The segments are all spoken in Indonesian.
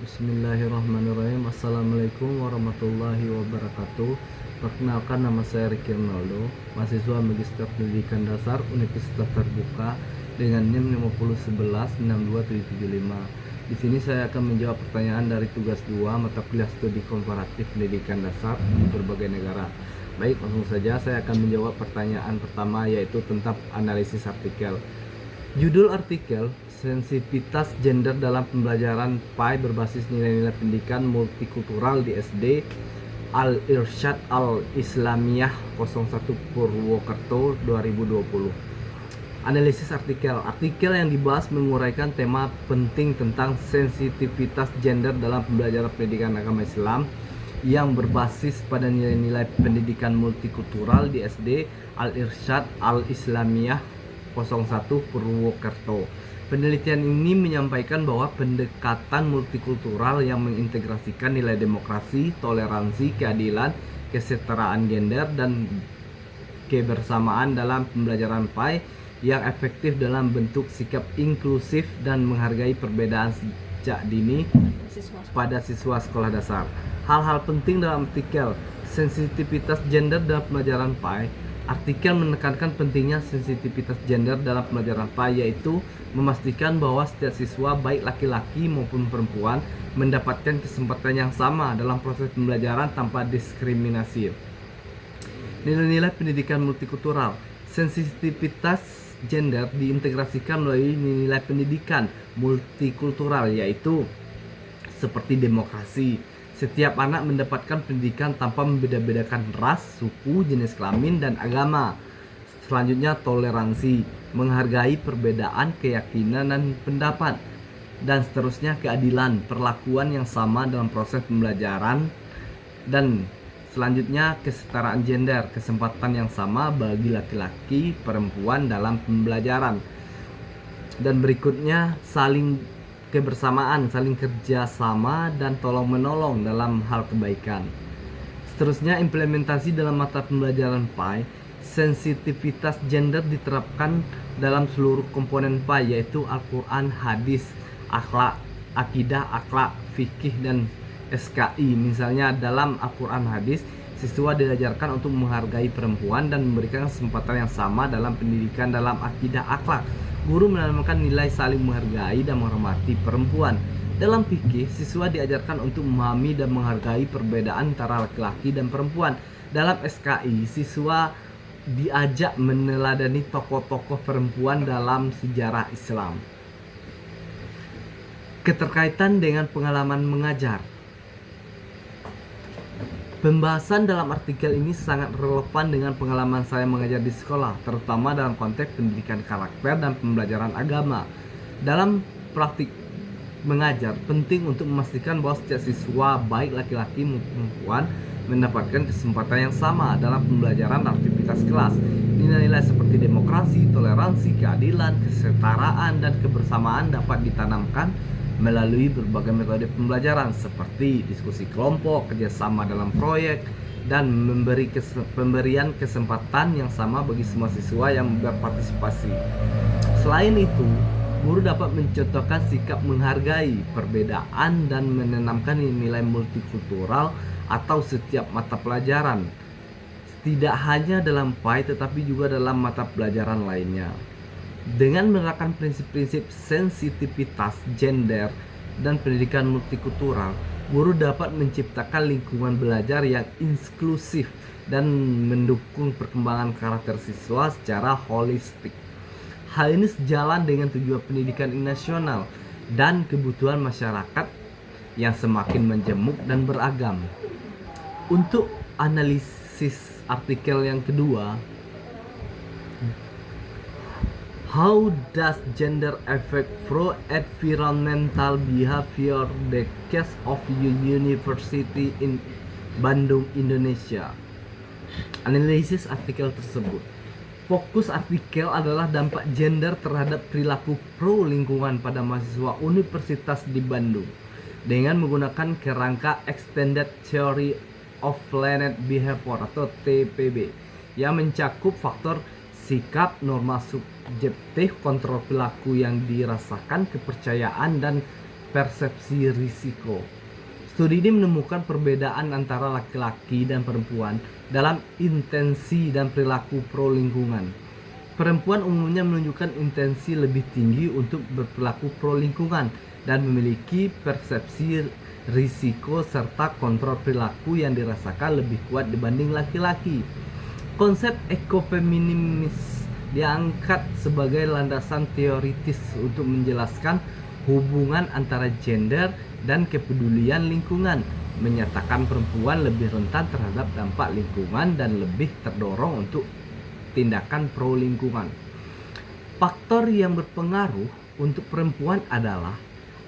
Bismillahirrahmanirrahim. Assalamualaikum warahmatullahi wabarakatuh. Perkenalkan, nama saya Ricky Ronaldo, mahasiswa Magister Pendidikan Dasar Universitas Terbuka dengan NIM 501162775. Di sini saya akan menjawab pertanyaan dari tugas 2 mata kuliah studi komparatif pendidikan dasar di berbagai negara. Baik, langsung saja saya akan menjawab pertanyaan pertama, yaitu tentang analisis artikel. Judul artikel, sensitivitas gender dalam pembelajaran PAI berbasis nilai-nilai pendidikan multikultural di SD Al-Irsyad Al-Islamiyah 01 Purwokerto 2020. Analisis artikel. Artikel yang dibahas menguraikan tema penting tentang sensitivitas gender dalam pembelajaran pendidikan agama Islam yang berbasis pada nilai-nilai pendidikan multikultural di SD Al-Irsyad Al-Islamiyah 01 Purwokerto. Penelitian ini menyampaikan bahwa pendekatan multikultural yang mengintegrasikan nilai demokrasi, toleransi, keadilan, kesetaraan gender, dan kebersamaan dalam pembelajaran PAI yang efektif dalam bentuk sikap inklusif dan menghargai perbedaan sejak dini pada siswa sekolah dasar. Hal-hal penting dalam artikel sensitivitas gender dalam pembelajaran PAI. Artikel menekankan pentingnya sensitivitas gender dalam pembelajaran PAI, yaitu memastikan bahwa setiap siswa baik laki-laki maupun perempuan mendapatkan kesempatan yang sama dalam proses pembelajaran tanpa diskriminasi. Nilai-nilai pendidikan multikultural. Sensitivitas gender diintegrasikan melalui nilai pendidikan multikultural, yaitu seperti demokrasi. Setiap anak mendapatkan pendidikan tanpa membeda-bedakan ras, suku, jenis kelamin, dan agama. Selanjutnya, toleransi, menghargai perbedaan keyakinan dan pendapat. Dan seterusnya, keadilan, perlakuan yang sama dalam proses pembelajaran. Dan selanjutnya, kesetaraan gender, kesempatan yang sama bagi laki-laki, perempuan dalam pembelajaran. Dan berikutnya, kebersamaan, saling kerjasama, dan tolong-menolong dalam hal kebaikan. Seterusnya, implementasi dalam mata pembelajaran PAI. Sensitivitas gender diterapkan dalam seluruh komponen PAI, yaitu Al-Quran, hadis, akhlak, akidah, akhlak, fikih, dan SKI. Misalnya dalam Al-Quran hadis, siswa diajarkan untuk menghargai perempuan dan memberikan kesempatan yang sama dalam pendidikan dalam akidah, akhlak. Guru menanamkan nilai saling menghargai dan menghormati perempuan. Dalam fikih, siswa diajarkan untuk memahami dan menghargai perbedaan antara laki-laki dan perempuan. Dalam SKI, siswa diajak meneladani tokoh-tokoh perempuan dalam sejarah Islam. Keterkaitan dengan pengalaman mengajar. Pembahasan dalam artikel ini sangat relevan dengan pengalaman saya mengajar di sekolah, terutama dalam konteks pendidikan karakter dan pembelajaran agama. Dalam praktik mengajar, penting untuk memastikan bahwa setiap siswa, baik laki-laki maupun perempuan, mendapatkan kesempatan yang sama dalam pembelajaran aktivitas kelas. Nilai-nilai seperti demokrasi, toleransi, keadilan, kesetaraan, dan kebersamaan dapat ditanamkan melalui berbagai metode pembelajaran seperti diskusi kelompok, kerjasama dalam proyek, dan pemberian kesempatan yang sama bagi semua siswa yang berpartisipasi. Selain itu, guru dapat mencontohkan sikap menghargai perbedaan dan menanamkan nilai multikultural atau setiap mata pelajaran, tidak hanya dalam PAI tetapi juga dalam mata pelajaran lainnya. Dengan menerapkan prinsip-prinsip sensitivitas gender dan pendidikan multikultural, guru dapat menciptakan lingkungan belajar yang inklusif dan mendukung perkembangan karakter siswa secara holistik. Hal ini sejalan dengan tujuan pendidikan nasional dan kebutuhan masyarakat yang semakin menjemuk dan beragam. Untuk analisis artikel yang kedua, how does gender affect pro-environmental behavior the case of University in Bandung, Indonesia? Analisis artikel tersebut. Fokus artikel adalah dampak gender terhadap perilaku pro lingkungan pada mahasiswa Universitas di Bandung dengan menggunakan kerangka Extended Theory of Planet Behavior atau TPB yang mencakup faktor sikap, norma subjektif, kontrol perilaku yang dirasakan, kepercayaan, dan persepsi risiko. Studi ini menemukan perbedaan antara laki-laki dan perempuan dalam intensi dan perilaku pro lingkungan. Perempuan umumnya menunjukkan intensi lebih tinggi untuk berperilaku pro lingkungan dan memiliki persepsi risiko serta kontrol perilaku yang dirasakan lebih kuat dibanding laki-laki. Konsep ekofeminis diangkat sebagai landasan teoritis untuk menjelaskan hubungan antara gender dan kepedulian lingkungan, menyatakan perempuan lebih rentan terhadap dampak lingkungan dan lebih terdorong untuk tindakan pro lingkungan. Faktor yang berpengaruh untuk perempuan adalah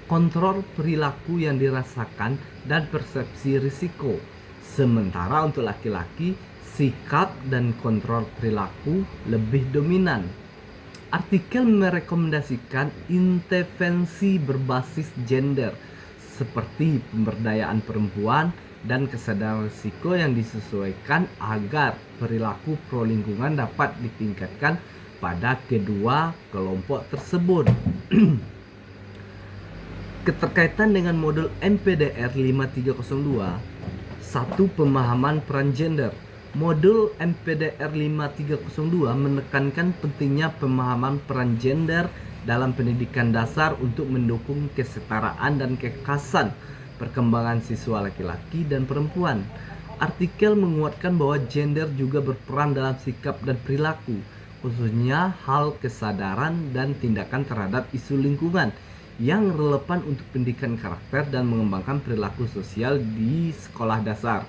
kontrol perilaku yang dirasakan dan persepsi risiko. Sementara untuk laki-laki, sikap dan kontrol perilaku lebih dominan. Artikel merekomendasikan intervensi berbasis gender seperti pemberdayaan perempuan dan kesadaran risiko yang disesuaikan agar perilaku pro lingkungan dapat ditingkatkan pada kedua kelompok tersebut. Keterkaitan dengan modul MPDR 5302, satu pemahaman peran gender. Modul MPDR 5302 menekankan pentingnya pemahaman peran gender dalam pendidikan dasar untuk mendukung kesetaraan dan kekhasan perkembangan siswa laki-laki dan perempuan. Artikel menguatkan bahwa gender juga berperan dalam sikap dan perilaku, khususnya hal kesadaran dan tindakan terhadap isu lingkungan yang relevan untuk pendidikan karakter dan mengembangkan perilaku sosial di sekolah dasar.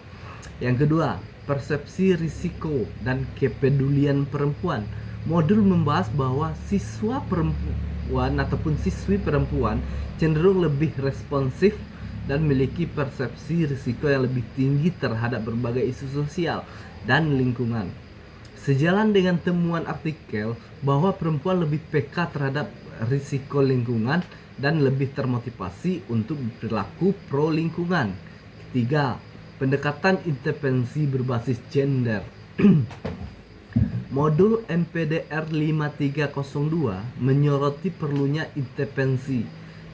Yang kedua, persepsi risiko dan kepedulian perempuan. Modul membahas bahwa siswa perempuan ataupun siswi perempuan cenderung lebih responsif dan memiliki persepsi risiko yang lebih tinggi terhadap berbagai isu sosial dan lingkungan. Sejalan dengan temuan artikel bahwa perempuan lebih peka terhadap risiko lingkungan dan lebih termotivasi untuk berperilaku pro lingkungan. Ketiga, pendekatan intervensi berbasis gender. Modul MPDR 5302 menyoroti perlunya intervensi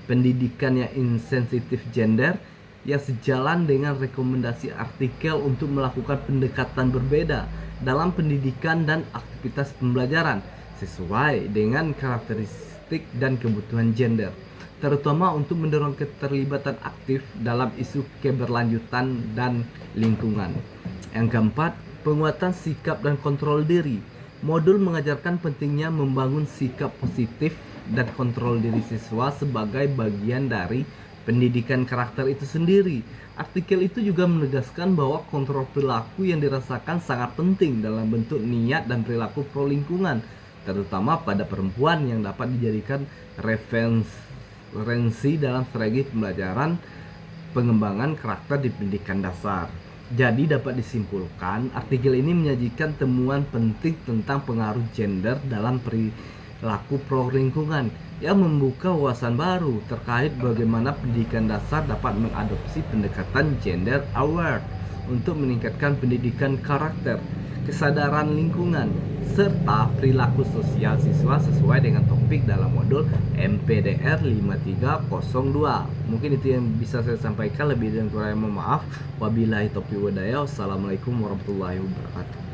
pendidikan yang insensitif gender yang sejalan dengan rekomendasi artikel untuk melakukan pendekatan berbeda dalam pendidikan dan aktivitas pembelajaran sesuai dengan karakteristik dan kebutuhan gender, terutama untuk mendorong keterlibatan aktif dalam isu keberlanjutan dan lingkungan. Yang keempat, penguatan sikap dan kontrol diri. Modul mengajarkan pentingnya membangun sikap positif dan kontrol diri siswa sebagai bagian dari pendidikan karakter itu sendiri. Artikel itu juga menegaskan bahwa kontrol perilaku yang dirasakan sangat penting dalam bentuk niat dan perilaku pro lingkungan, terutama pada perempuan yang dapat dijadikan referensi dalam strategi pembelajaran pengembangan karakter di pendidikan dasar. Jadi dapat disimpulkan, artikel ini menyajikan temuan penting tentang pengaruh gender dalam perilaku pro lingkungan yang membuka wawasan baru terkait bagaimana pendidikan dasar dapat mengadopsi pendekatan gender aware untuk meningkatkan pendidikan karakter, kesadaran lingkungan, serta perilaku sosial siswa sesuai dengan topik dalam modul MPDR 5302. Mungkin itu yang bisa saya sampaikan, lebih dan kurang mohon maaf. Wabillahi taufiq wal hidayah. Wassalamualaikum warahmatullahi wabarakatuh.